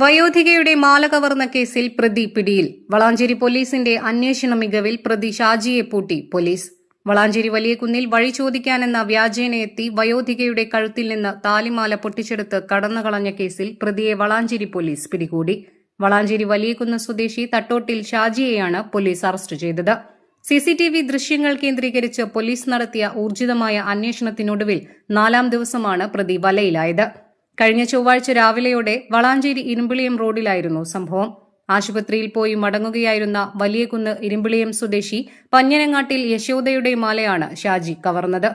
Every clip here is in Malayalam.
വയോധികയുടെ മാല കവർന്ന കേസിൽ പ്രതി പിടിയിൽ. വളാഞ്ചേരി പോലീസിന്റെ അന്വേഷണ മികവിൽ പ്രതി ഷാജിയെ പൂട്ടി പോലീസ്. വളാഞ്ചേരി വലിയകുന്നിൽ വഴി ചോദിക്കാനെന്ന വ്യാജേനയെത്തി വയോധികയുടെ കഴുത്തിൽ നിന്ന് താലിമാല പൊട്ടിച്ചെടുത്ത് കടന്നുകളഞ്ഞ കേസിൽ പ്രതിയെ വളാഞ്ചേരി പോലീസ് പിടികൂടി. വളാഞ്ചേരി വലിയകുന്ന് സ്വദേശി തട്ടോട്ടിൽ ഷാജിയെയാണ് പോലീസ് അറസ്റ്റ് ചെയ്തത്. സിസിടിവി ദൃശ്യങ്ങൾ കേന്ദ്രീകരിച്ച് പോലീസ് നടത്തിയ ഊർജിതമായ അന്വേഷണത്തിനൊടുവിൽ 4-ാം ദിവസമാണ് പ്രതി വലയിലായത്. കഴിഞ്ഞ ചൊവ്വാഴ്ച രാവിലെയോടെ വളാഞ്ചേരി ഇരുമ്പിളിയം റോഡിലായിരുന്നു സംഭവം. ആശുപത്രിയിൽ പോയി മടങ്ങുകയായിരുന്ന വലിയകുന്ന് ഇരുമ്പിളിയം സ്വദേശി പഞ്ഞനങ്ങാട്ടിൽ യശോദയുടെ മാലയാണ് ഷാജി കവർന്നത്.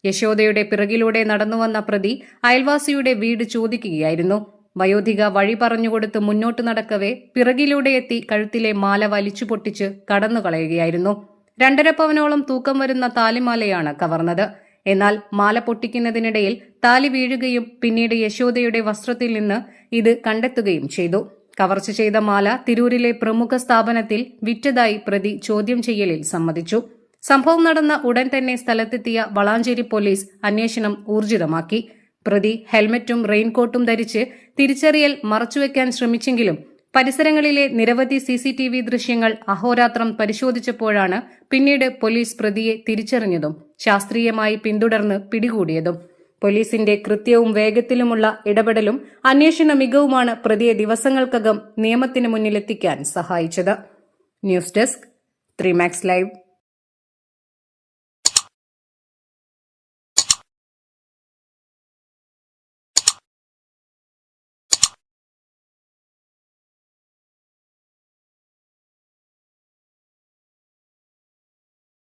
യശോദയുടെ പിറകിലൂടെ നടന്നുവന്ന പ്രതി അയൽവാസിയുടെ വീട് ചോദിക്കുകയായിരുന്നു. വയോധിക വഴി പറഞ്ഞുകൊടുത്ത് മുന്നോട്ട് നടക്കവേ പിറകിലൂടെ എത്തി കഴുത്തിലെ മാല വലിച്ചു പൊട്ടിച്ച് കടന്നുകളയുകയായിരുന്നു. 2.5 പവനോളം തൂക്കം വരുന്ന താലിമാലയാണ് കവർന്നത്. എന്നാൽ മാല പൊട്ടിക്കുന്നതിനിടയിൽ താലി വീഴുകയും പിന്നീട് യശോദയുടെ വസ്ത്രത്തിൽ നിന്ന് ഇത് കണ്ടെത്തുകയും ചെയ്തു. കവർച്ച ചെയ്ത മാല തിരൂരിലെ പ്രമുഖ സ്ഥാപനത്തിൽ വിറ്റതായി പ്രതി ചോദ്യം ചെയ്യലിൽ സമ്മതിച്ചു. സംഭവം നടന്ന ഉടൻ തന്നെ സ്ഥലത്തെത്തിയ വളാഞ്ചേരി പോലീസ് അന്വേഷണം ഊർജിതമാക്കി. പ്രതി ഹെൽമറ്റും റെയിൻകോട്ടും ധരിച്ച് തിരിച്ചറിയൽ മറച്ചുവെക്കാൻ ശ്രമിച്ചെങ്കിലും പരിസരങ്ങളിലെ നിരവധി സിസിടിവി ദൃശ്യങ്ങൾ അഹോരാത്രം പരിശോധിച്ചപ്പോഴാണ് പിന്നീട് പോലീസ് പ്രതിയെ തിരിച്ചറിഞ്ഞതും ശാസ്ത്രീയമായി പിന്തുടർന്ന് പിടികൂടിയതും. പോലീസിന്റെ കൃത്യവും വേഗത്തിലുമുള്ള ഇടപെടലും അന്വേഷണ മികവുമാണ് പ്രതിയെ ദിവസങ്ങൾക്കകം നിയമത്തിന് മുന്നിലെത്തിക്കാൻ സഹായിച്ചത്. News desk 3 Max Live.